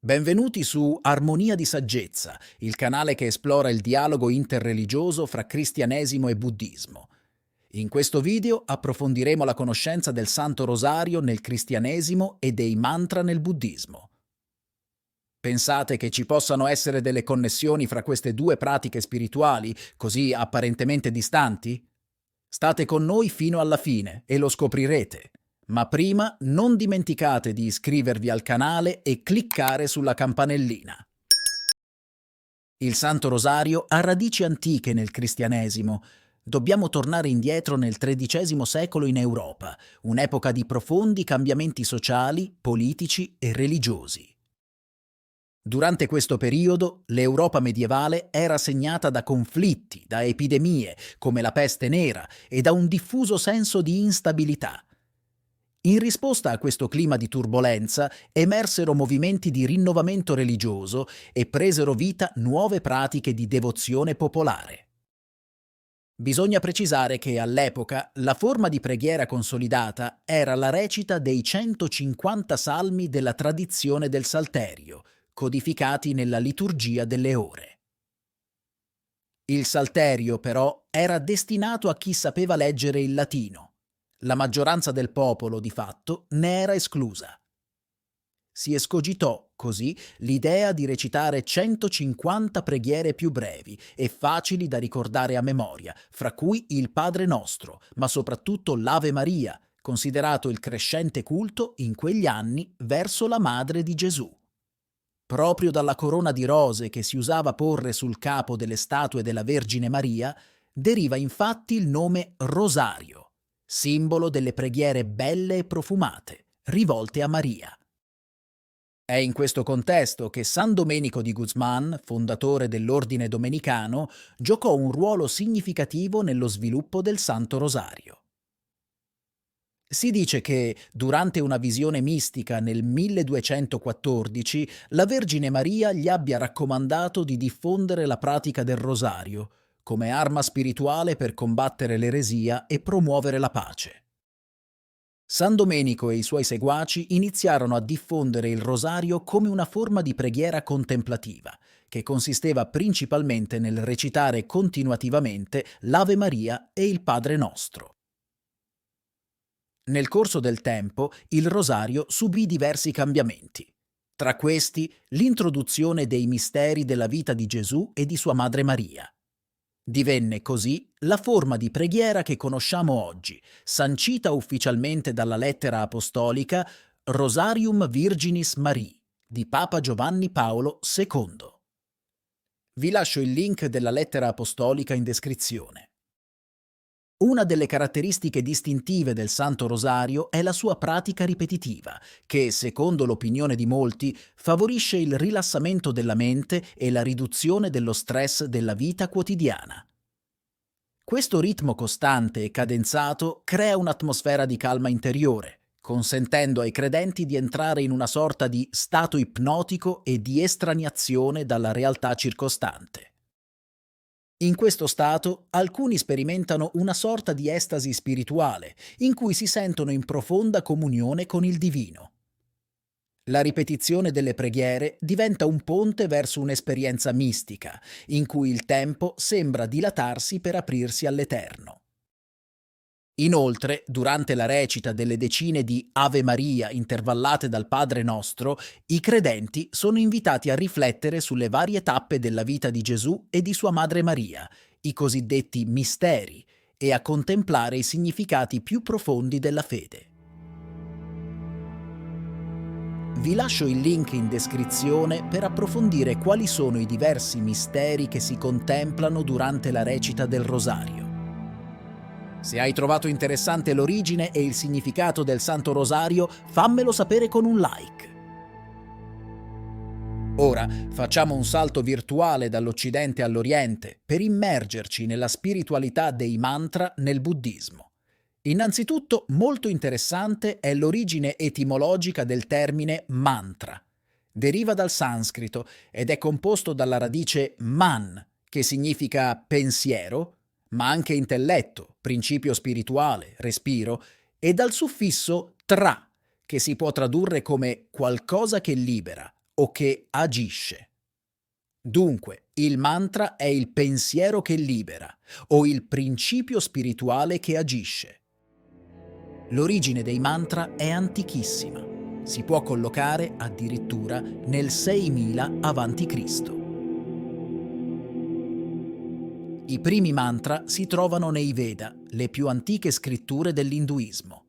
Benvenuti su Armonia di Saggezza, il canale che esplora il dialogo interreligioso fra cristianesimo e buddismo. In questo video approfondiremo la conoscenza del Santo Rosario nel cristianesimo e dei mantra nel buddismo. Pensate che ci possano essere delle connessioni fra queste due pratiche spirituali, così apparentemente distanti? State con noi fino alla fine e lo scoprirete. Ma prima non dimenticate di iscrivervi al canale e cliccare sulla campanellina. Il Santo Rosario ha radici antiche nel cristianesimo. Dobbiamo tornare indietro nel XIII secolo in Europa, un'epoca di profondi cambiamenti sociali, politici e religiosi. Durante questo periodo, l'Europa medievale era segnata da conflitti, da epidemie, come la peste nera, e da un diffuso senso di instabilità. In risposta a questo clima di turbolenza emersero movimenti di rinnovamento religioso e presero vita nuove pratiche di devozione popolare. Bisogna precisare che all'epoca la forma di preghiera consolidata era la recita dei 150 salmi della tradizione del Salterio, codificati nella liturgia delle ore. Il Salterio, però, era destinato a chi sapeva leggere il latino. La maggioranza del popolo, di fatto, ne era esclusa. Si escogitò, così, l'idea di recitare 150 preghiere più brevi e facili da ricordare a memoria, fra cui il Padre Nostro, ma soprattutto l'Ave Maria, considerato il crescente culto in quegli anni verso la Madre di Gesù. Proprio dalla corona di rose che si usava porre sul capo delle statue della Vergine Maria, deriva infatti il nome Rosario, simbolo delle preghiere belle e profumate, rivolte a Maria. È in questo contesto che San Domenico di Guzman, fondatore dell'ordine domenicano, giocò un ruolo significativo nello sviluppo del Santo Rosario. Si dice che, durante una visione mistica nel 1214, la Vergine Maria gli abbia raccomandato di diffondere la pratica del Rosario, come arma spirituale per combattere l'eresia e promuovere la pace. San Domenico e i suoi seguaci iniziarono a diffondere il rosario come una forma di preghiera contemplativa, che consisteva principalmente nel recitare continuativamente l'Ave Maria e il Padre Nostro. Nel corso del tempo il rosario subì diversi cambiamenti. Tra questi, l'introduzione dei misteri della vita di Gesù e di sua Madre Maria. Divenne così la forma di preghiera che conosciamo oggi, sancita ufficialmente dalla lettera apostolica Rosarium Virginis Marie di Papa Giovanni Paolo II. Vi lascio il link della lettera apostolica in descrizione. Una delle caratteristiche distintive del Santo Rosario è la sua pratica ripetitiva, che, secondo l'opinione di molti, favorisce il rilassamento della mente e la riduzione dello stress della vita quotidiana. Questo ritmo costante e cadenzato crea un'atmosfera di calma interiore, consentendo ai credenti di entrare in una sorta di stato ipnotico e di estraniazione dalla realtà circostante. In questo stato, alcuni sperimentano una sorta di estasi spirituale, in cui si sentono in profonda comunione con il divino. La ripetizione delle preghiere diventa un ponte verso un'esperienza mistica, in cui il tempo sembra dilatarsi per aprirsi all'eterno. Inoltre, durante la recita delle decine di Ave Maria intervallate dal Padre Nostro, i credenti sono invitati a riflettere sulle varie tappe della vita di Gesù e di sua Madre Maria, i cosiddetti misteri, e a contemplare i significati più profondi della fede. Vi lascio il link in descrizione per approfondire quali sono i diversi misteri che si contemplano durante la recita del Rosario. Se hai trovato interessante l'origine e il significato del Santo Rosario, fammelo sapere con un like. Ora facciamo un salto virtuale dall'Occidente all'Oriente per immergerci nella spiritualità dei mantra nel buddismo. Innanzitutto, molto interessante è l'origine etimologica del termine mantra. Deriva dal sanscrito ed è composto dalla radice man, che significa pensiero, ma anche intelletto, principio spirituale, respiro, e dal suffisso tra, che si può tradurre come qualcosa che libera o che agisce. Dunque, il mantra è il pensiero che libera o il principio spirituale che agisce. L'origine dei mantra è antichissima. Si può collocare addirittura nel 6000 a.C. I primi mantra si trovano nei Veda, le più antiche scritture dell'induismo.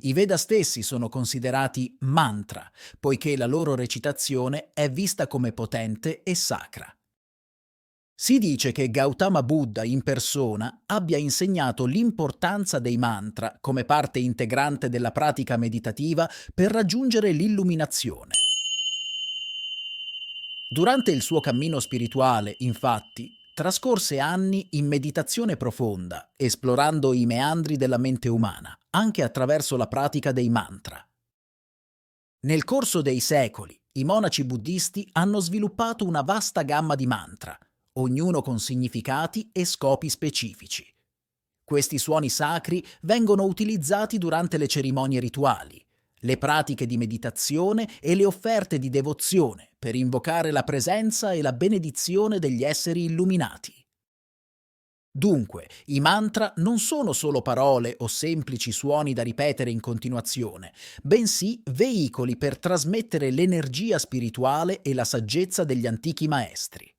I Veda stessi sono considerati mantra, poiché la loro recitazione è vista come potente e sacra. Si dice che Gautama Buddha in persona abbia insegnato l'importanza dei mantra come parte integrante della pratica meditativa per raggiungere l'illuminazione. Durante il suo cammino spirituale, infatti, trascorse anni in meditazione profonda, esplorando i meandri della mente umana, anche attraverso la pratica dei mantra. Nel corso dei secoli, i monaci buddisti hanno sviluppato una vasta gamma di mantra, ognuno con significati e scopi specifici. Questi suoni sacri vengono utilizzati durante le cerimonie rituali, le pratiche di meditazione e le offerte di devozione per invocare la presenza e la benedizione degli esseri illuminati. Dunque, i mantra non sono solo parole o semplici suoni da ripetere in continuazione, bensì veicoli per trasmettere l'energia spirituale e la saggezza degli antichi maestri.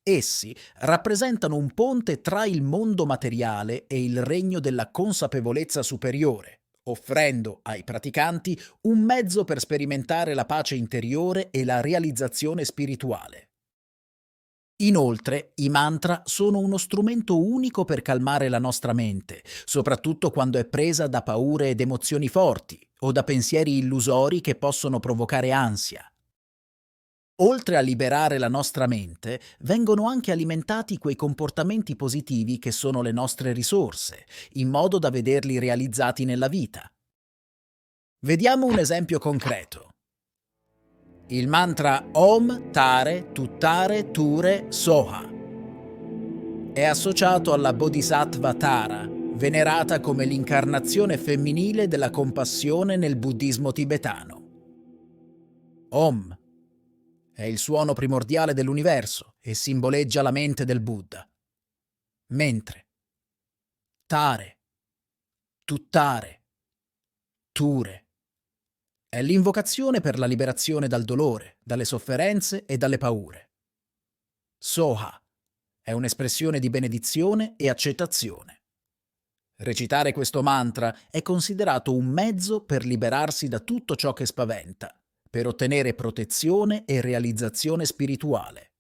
Essi rappresentano un ponte tra il mondo materiale e il regno della consapevolezza superiore, offrendo ai praticanti un mezzo per sperimentare la pace interiore e la realizzazione spirituale. Inoltre, i mantra sono uno strumento unico per calmare la nostra mente, soprattutto quando è presa da paure ed emozioni forti o da pensieri illusori che possono provocare ansia. Oltre a liberare la nostra mente, vengono anche alimentati quei comportamenti positivi che sono le nostre risorse, in modo da vederli realizzati nella vita. Vediamo un esempio concreto. Il mantra Om Tare Tuttare Ture Soha è associato alla Bodhisattva Tara, venerata come l'incarnazione femminile della compassione nel buddismo tibetano. Om è il suono primordiale dell'universo e simboleggia la mente del Buddha. Mentre Tare, Tuttare, Ture è l'invocazione per la liberazione dal dolore, dalle sofferenze e dalle paure. Soha è un'espressione di benedizione e accettazione. Recitare questo mantra è considerato un mezzo per liberarsi da tutto ciò che spaventa, per ottenere protezione e realizzazione spirituale.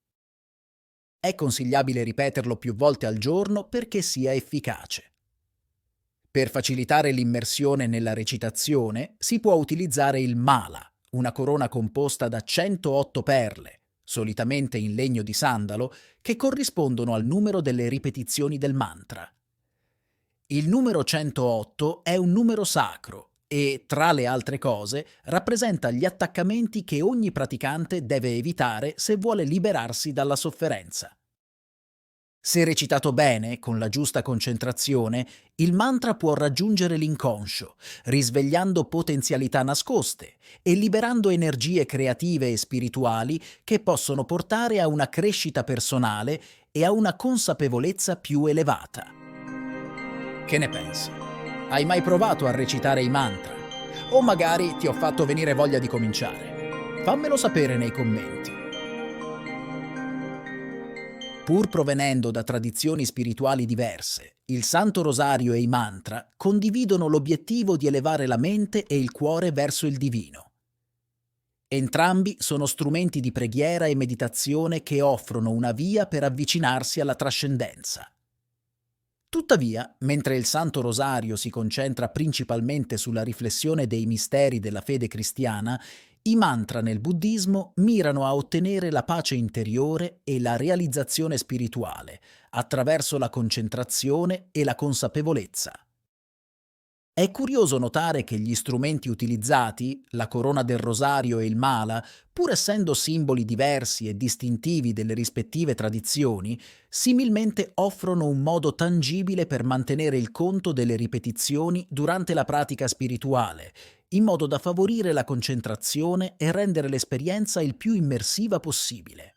È consigliabile ripeterlo più volte al giorno perché sia efficace. Per facilitare l'immersione nella recitazione si può utilizzare il mala, una corona composta da 108 perle, solitamente in legno di sandalo, che corrispondono al numero delle ripetizioni del mantra. Il numero 108 è un numero sacro e, tra le altre cose, rappresenta gli attaccamenti che ogni praticante deve evitare se vuole liberarsi dalla sofferenza. Se recitato bene, con la giusta concentrazione, il mantra può raggiungere l'inconscio, risvegliando potenzialità nascoste e liberando energie creative e spirituali che possono portare a una crescita personale e a una consapevolezza più elevata. Che ne pensi? Hai mai provato a recitare i mantra? O magari ti ho fatto venire voglia di cominciare? Fammelo sapere nei commenti. Pur provenendo da tradizioni spirituali diverse, il Santo Rosario e i mantra condividono l'obiettivo di elevare la mente e il cuore verso il divino. Entrambi sono strumenti di preghiera e meditazione che offrono una via per avvicinarsi alla trascendenza. Tuttavia, mentre il Santo Rosario si concentra principalmente sulla riflessione dei misteri della fede cristiana, i mantra nel buddismo mirano a ottenere la pace interiore e la realizzazione spirituale attraverso la concentrazione e la consapevolezza. È curioso notare che gli strumenti utilizzati, la corona del rosario e il mala, pur essendo simboli diversi e distintivi delle rispettive tradizioni, similmente offrono un modo tangibile per mantenere il conto delle ripetizioni durante la pratica spirituale in modo da favorire la concentrazione e rendere l'esperienza il più immersiva possibile.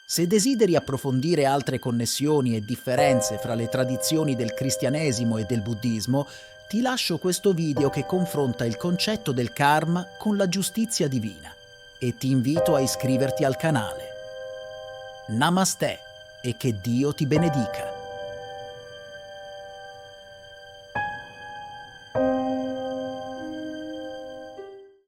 Se desideri approfondire altre connessioni e differenze fra le tradizioni del cristianesimo e del buddismo, ti lascio questo video che confronta il concetto del karma con la giustizia divina e ti invito a iscriverti al canale. Namaste e che Dio ti benedica.